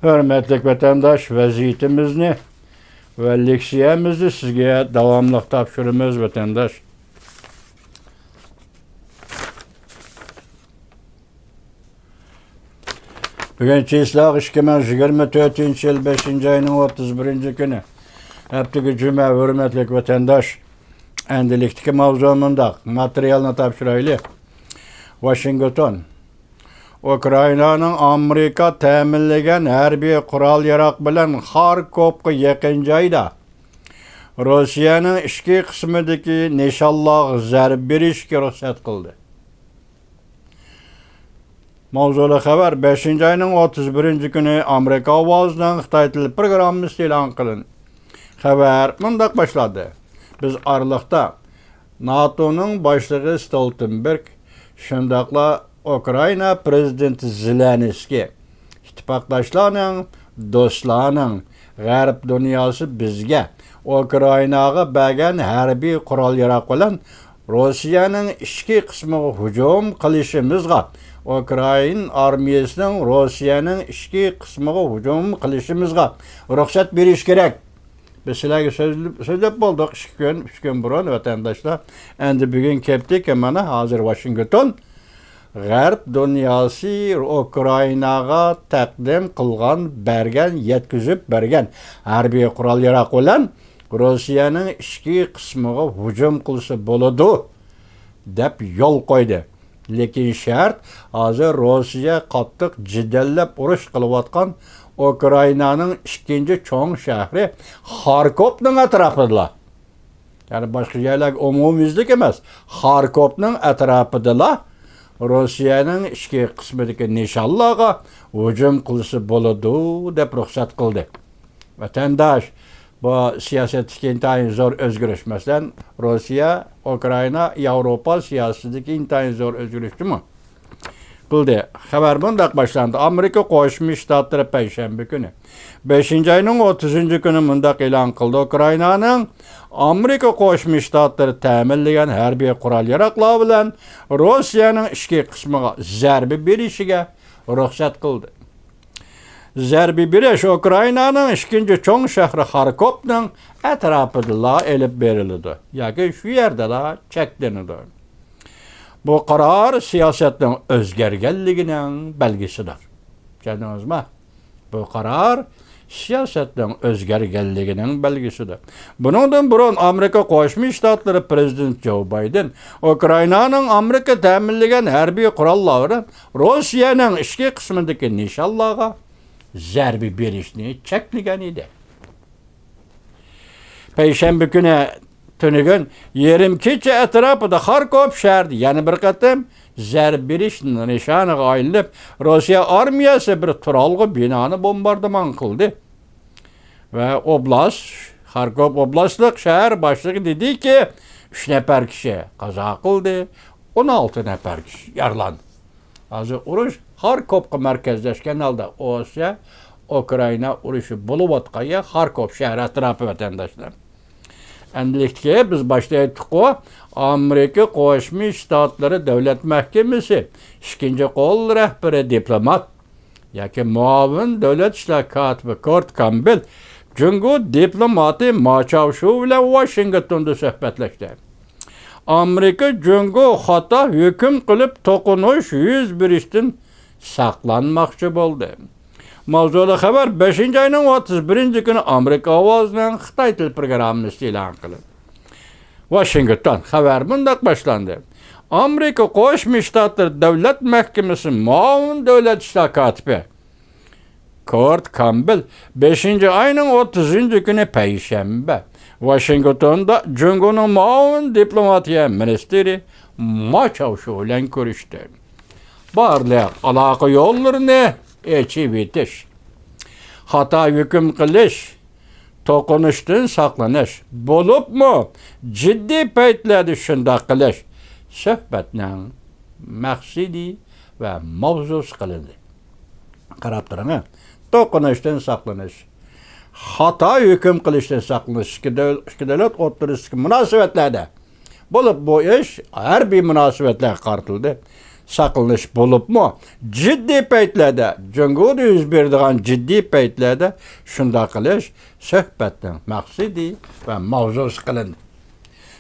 Hürmetlik vatandaş, vaziyetimizni ve leksiyemizni sizge davamlıq tapşırımız vatandaş. Bugün çislaq 2024 yıl 5. ayının 31. günü. Heptiki cüme hürmetlik vatandaş. Endiliktiki mavzumunda materyalını tapşıraylı. Washington. Ukrayna'nın Amerika təminlegen hərbi kural yarak bilen Kharkov'ga yakın joyda Rusiyanın işki kısmındaki nişanlıq zərb berişke ruhsat kıldı. Mavzulu haber 5. ayının 31. günü Amerika avazından Xitay tili programı ilan kılın. Haber mındak başladı. Biz Aralıkta NATO'nun başlığı Stoltenberg, şundakla Ukrayna prezidenti Zelenskiy, ittifaqdaşlarının, dostlarının, G'arb dünyası bizge Ukraynaga bəgən hərbi kural yarak bilen Rusiyanın işki kısmı hücum qilishimizga, Ukrayna armiyasının Rusiyanın işki kısmı hücum qilishimizga ruhsat beriş gerek. Biz sizlerge sözlep bulduk 3 gün burun vatandaşlar. Endi bugün keptik mana hazır Washington. G'arb dünyası Ukraynaga taqdim qilgan, bergen, yetkizip bergen harbiy kural yarak bilen Rusiyanın işki kısmıga hücum qilsa boludu dep yol koydu. Lekin şart hazır Rusiya qattiq jidallab urush qilayotgan Ukrayna'nın ikinci çoğun şehri Kharkov'nun etrafıdırlar. Yani başka yerler umumizlik emas. Kharkov'nun etrafıdırlar. Rusiyanın işki kısmındaki nişanlığa hücum kılısı boludu dep ruhsat kıldı. Vatandaş bu siyasetdeki intayin zor özgürlüş. Mesela Rusya, Ukrayna, Avrupa siyasetdeki intayin zor özgürlüştü mü? Kıldı. Haber bundak başlandı. Amerika Qo'shma Shtatlari Payshanba günü 5. ayının 30. günü bundak ilan kıldı. Ukrayna'nın Amerika Qo'shma Shtatlari ta'minlagan harbiy kural yaraklar bilen Rusiyanın işki kısmıga zərbi berişige ruhsat kıldı. Zərbi beriş Ukrayna'nın ikinci çoğun şehri Kharkov'nun etrafıdırlar elip berildi. Yani şu yerde la çeklenidi. Bu karar siyasetin özgergenliğinin belgisidir. Gördünüz mü? Bu karar siyasetin özgergenliğinin belgisidir. Bunundan burun Amerika Qo'shma Shtatlari Prezidenti Joe Biden, Ukrayna'nın Amerika təminlagan harbiy kuralları Rusiyanın işki kısmındaki nişanlığa zərbi berişini çekligen idi. Payshanba günü tünügün 22 etrafıda Kharkov şehri yani bir katım zərb beriş nişanı ayılıp Rusya armiyası bir turalgı binanı bombardıman kıldı. Ve oblast, Kharkov oblastlık şehir başlığı dedi ki 3 nefer kişi kaza kıldı, 16 nefer kişi yaralandı. Azı uruş Kharkov'ga merkezleşken halde Rusya, Ukrayna uruşu buluvatqaya Kharkov şehri etrafı vatandaşlar. Endilikte biz başlaydık o Amerika Qo'shma Shtatlari Davlat Mahkemesi ikinci qo'l rahbari diplomat yoki muavin davlat ishlar katibi Kurt Campbell Jungo diplomati Machaushov bilan Washingtonda suhbatlashdi. Amerika Jungo xato hukm qilib to'qinish yuz berishdan saqlanmoqchi bo'ldi. Mavzulu haber 5. ayının 31. günü Amerika avazından Xitay tili programı ilan kılın. Washington haber bundak başlandı. Amerika Qo'shma Shtatlari Davlat Mahkemesi muavin davlat ishlar katibi Kurt Campbell 5. ayının 30. günü Payshanba Washington'da Jungo'nun muavin diplomatiya ministeri Machaushov bilan ko'rishdi. Barliq aloqa yo'llarini etish, hata hüküm qilish, to'qinishdan saqlanish bo'libmi jiddiy paytlarda shunday qilish suhbatning maqsadi va mavzusi qilindi. Qarab turing, to'qinishdan saqlanish, hata hüküm qilishdan saqlanish ikki davlat o'rtasidagi munosabatlarda bo'lib bu ish harbiy munosabatlarga qaratildi. saqlanish bo'libmi, jiddiy paytlarda, Jungoda yuz beradigan jiddiy paytlarda shunda qilish suhbatning maqsadi va mavzusi qilindi.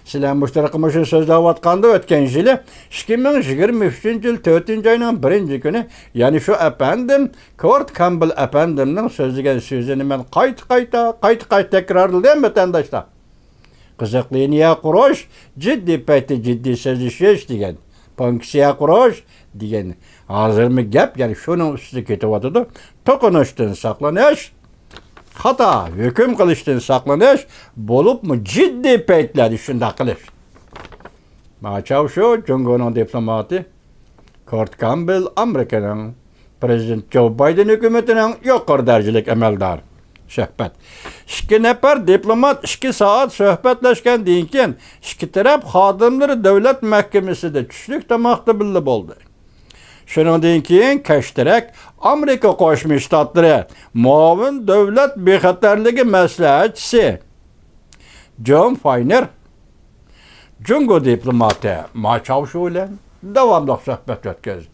Sizlar mushtaraqma shu so'zlayotganda o'tgan yili 2023-yil 4-oyning 1-kuni, ya'ni shu apandim Kurt Campbell apandimning so'zlagan so'zini men qayta takrorladim vatandoshlar. Qiziq liniya qurish, jiddiy paytda jiddiy so'zlashish degan. Punksiya qurish degan. Hozirmi gap, ya'ni shuning ustida ketyapti. To'qinishdan saqlanish, xato hukm qilishdan saqlanish bo'libmi jiddiy paytlarda shunda qilish. Machav shu Jungoning diplomati Kurt Campbell Amerikaning prezident Joe Biden hukumatining yuqori darajalik amaldori. Suhbat. 2 nafar diplomat 2 soat suhbatlashgandan keyin 2 taraf xodimlari davlat mahkamasida tushlik tomoqda birga bo'ldi. Shuningdan keyin Kashtarak Amerika Qo'shma Shtatlari muavin davlat bexatarligi maslahatchisi John Feiner Jungo diplomati Machaush bilan davomli suhbat o'tkazdi.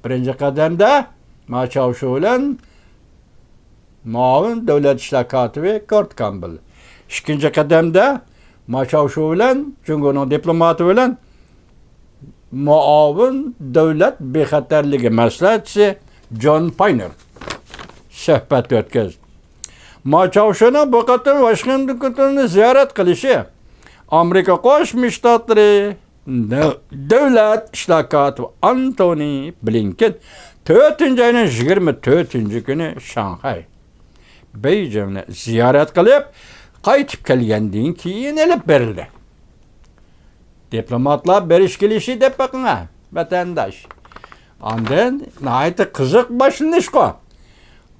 Birinchi qadamda Machaush bilan muavin davlat ishlar kotibi Kurt Campbell. Ikkinchi qadamda Machaush bilan Jungoning diplomati bilan muavin davlat bexatarligi maslahatchisi John Feiner suhbat o'tkazdi. Machaushning bu qator Washingtonni ziyorat qilishi Amerika Qo'shma Shtatlari davlat ishlar kotibi Antony Blinken 4-oyning 24-kuni Shanxay Beijingni ziyorat qilib, qaytib kelgandan keyin olib berildi. Diplomatlar berish kelishi deb baqinga, vatandosh. Ondan nayta qiziq boshlanishqa.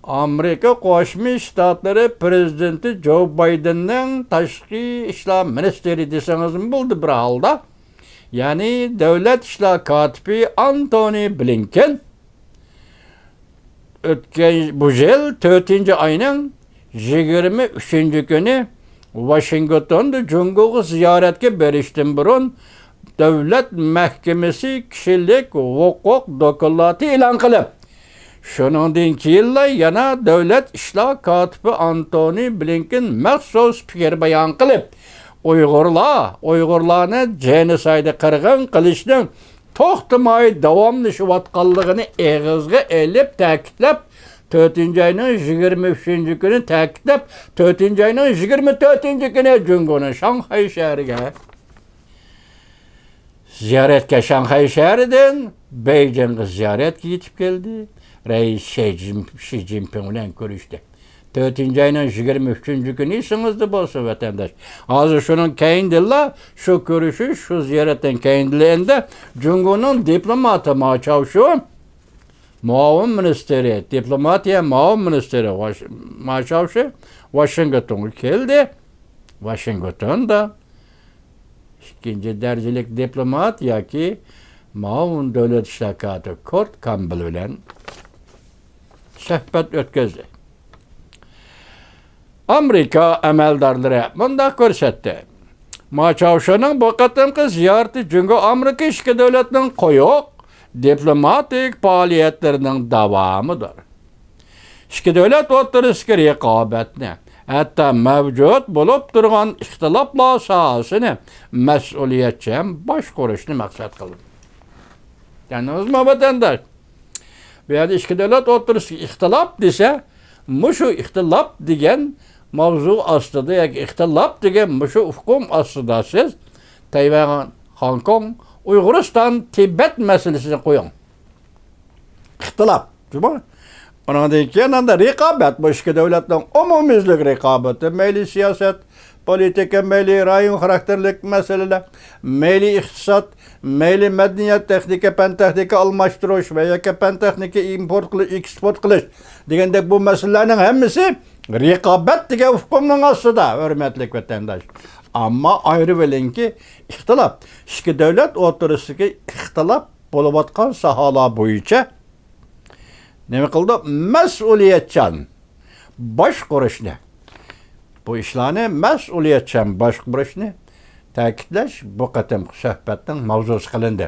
Amerika Qo'shma Shtatlari prezidenti Joe Bidenning tashqi ishlar ministri desangiz bo'ldi bir holda. Ya'ni davlat ishlar kotibi Antony Blinken o'tgan bu yil 4-oyning 23-kuni Washingtonda Jungoga ziyoratga berishdan burun davlat mahkamasi kishilik huquq doklati e'lon qilib, shuningdan keyin yana davlat ishlar kotibi Antony Blinken maxsus fikr bayon qilib, Uyg'urlarni genosidga qirg'in qilishning to'xtamay davomlashayotganligini eg'izga elib ta'kidlab, 4-oyning 23-kuni ta'kidlab, 4-oyning 24-kuni Jungoning Shanxay shahriga ziyoratga Shanxay shahridan Beijingga ziyoratga yetib keldi. Rais Xi Jinping bilan ko'rishdi. 4-oyning 23-kuni esingizda bo'lsa vatandosh. Hozir shuning keyindilla shu ko'rishish, shu ziyoratdan keyindilla endi Jungoning diplomati Machaush muavin ministri, diplomatiya muavin ministri Machaush Washingtonga keldi. Washingtonda ikkinchi darajalik diplomat yoki muavin davlat ishlar kotibi Kurt Campbell bilan suhbat o'tkazdi. Amerika amaldorlari bunda ko'rsatdi. Machaushning bu qatimqi ziyorati Jungo Amerika ishki davlatining qo'yoq diplomatik faoliyatlarining davomidir. Ishki davlat o'rtasidagi raqobatni, hatto mavjud bo'lib turgan ixtiloflar sohasini mas'uliyatchan boshqarishni maqsad qildi. Ya'ni vatandosh, bu yerda ishki davlat o'rtasidagi ixtilof desa, mushu ixtilof degan mavzu ostida yoki ixtilof degan mushu hukm ostida siz Tayvan, Hong Kong, Uyg'uriston, Tibet masalasini qo'ying. Ixtilof, to'g'rimi? Ondan keyin raqobat, bu ishki davlatning umumiylik raqobati, mayli siyosat, politika, mayli rayon xarakterlik masalalar, mayli iqtisod, mayli madaniyat, texnika, fan texnika almashtirish va yoki fan texnika import qilish, eksport qilish degandek bu masalalarning hammasi raqobat degan hukmning ostida, hurmatli vatandosh. Ammo ayrı bilingki, ixtilof, ishki davlat o'rtasidagi ixtilof bo'layotgan sohalar bo'yicha nima qildi? Mas'uliyatchan boshqarishni, bu ishlarni mas'uliyatchan boshqarishni ta'kidlash bu qatimqi suhbatning mavzusi qilindi.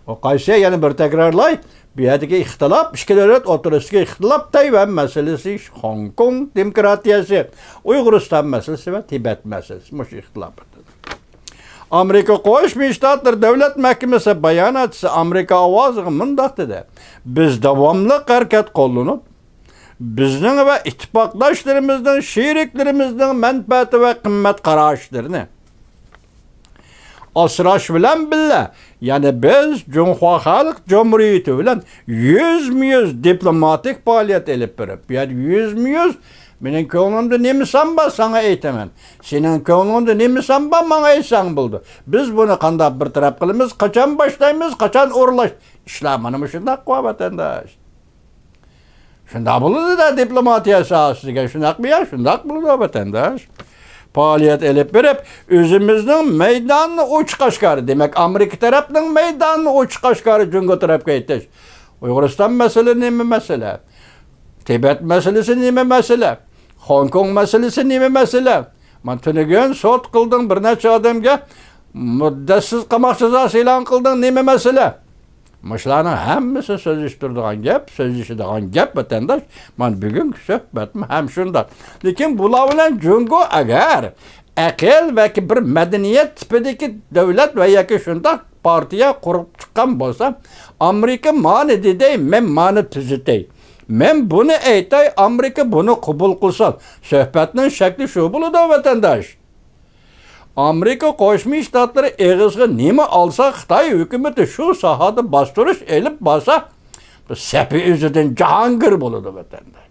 O qaysi yana bir takrorlay. Bu yerdagi ixtilof, ikki davlat o'rtasidagi ixtilof Tayvan masalasi, Hong Kong demokratiyasi, Uyg'uriston masalasi va Tibet masalasi. Mush ixtilof. Amerika Qo'shma Shtatlar Davlat Mahkamasi bayonotchisi Amerika ovoziga mundaq dedi. Biz davomli harakat qo'llanib, bizning va ittifoqdoshlarimizning, sheriklarimizning manfaati va qimmat qarashlarini asrash bilan billa, yani biz Cumhuriyet Halk Cumhuriyeti bilan 100 diplomatik faoliyat elib berib, yani 100 mening ko'nglimda nemisan bor sana aytaman. Sening ko'nglingda nemisan bor menga aytsang bo'ldi. Biz buni qanday bir taraf qilamiz, qachon boshlaymiz, qachon o'rlash. Ishlar mana shunday qilib vatandosh. Shunday bo'ladi-da diplomatiya sohasiga, shunday bo'ladi vatandosh. Faoliyat elib berib, o'zimizning maydonni o'chqashqari, demak Amerika tarafning maydonni o'chqashqari Jungo tarafga aytish. Uyg'uriston masalasi nima masala? Tibet masalasi nima masala? Hong Kong masalasi nima masala? Men tunugun sud qildim bir necha odamga muddatsiz qamoq jazosi e'lon qildim nima masala? Mashlarning hammasi so'zlashtiradigan gap vatandosh. Men bugun suhbatim ham shunday. Lekin bular bilan Jungo agar aql va bir madaniyat tipidagi davlat va yoki shunday partiya qurib chiqqan bo'lsa, Amerika mani deday, men mani tuzitay. Men bunu aytay, Amerika bunu qabul qilsa, suhbatning shakli shu bo'ladi vatandosh. Amerika Qo'shma Shtatlari eg'izga nima olsa, Xitoy hukumati shu sohada bostirish elib bo'lsa, sapi o'zidan jahongir bo'ladi vatandosh.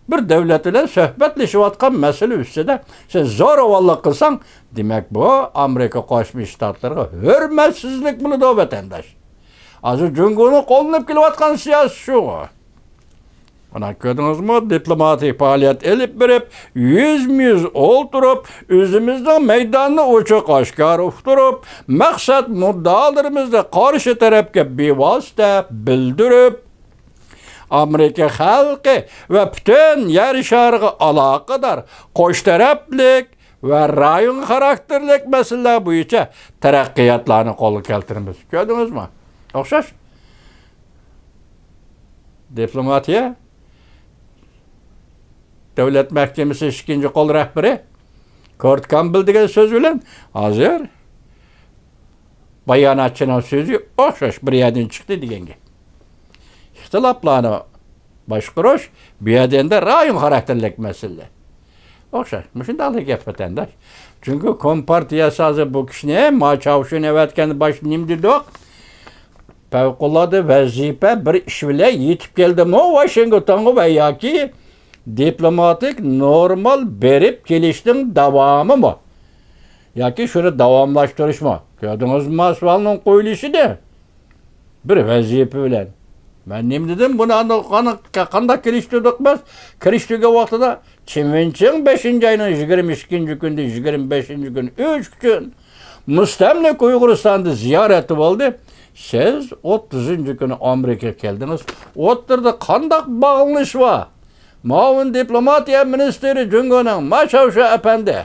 Bir davlat bilan suhbatlashayotgan masala ustida sen zo'ravonlik qilsang, demak bu Amerika Qo'shma Shtatlariga hurmatsizlik bo'ladi vatandosh. Hozir Jungoning qo'llanib kelayotgan siyosat shu. Ana ko'rdingizmi, diplomatik faoliyat elib berib, 100 o'ltirib, o'zimizning maydonni ochiq oshkor uqtirib, maqsad muddaolarimizni qarshi tarafga bevosita bildirib, Amerika xalqi va butun yer shariga aloqador qo'sh taraflik va rayon xarakterlik masalalar bo'yicha taraqqiyotlarni qo'lga keltiramiz. Ko'rdingizmi? O'xshash. Diplomatiya Davlat Mahkamasi 2-qo'l rahbari Kurt Campbell degan so'z bilan hozir bayonotchining so'zi o'xshash bir yerdan chiqdi deganga. Ixtiloflarni boshqarish bu yerda rayon xarakterlik masala. O'xshash. Shunday gap vatandosh. Chunki kompartiyasi hozir bu kishini Machavshini aytgan bosh nimdidoq favqulodda vazifa bir ish bilan yetib keldimi Washingtonga va yoki diplomatik normal berib kelishning davomimi? Yoki shuni davomlashtirishmi? Ko'rdingizmi mas'ulning qo'yilishida? Bir vazifa bilan. Men nima dedim? Buni qanday kelishtirdik biz? Kelishtirgan vaqtida Chimvenching 5-oyning 22-kunda, 25-kun 3 kun mustamlik Uyg'uristonda ziyorati bo'ldi. Siz 30-kuni Amerikaga keldingiz. O'tirda qanday bog'lanish bor? Muavin diplomatiya ministri Jungoning Machavsha apandi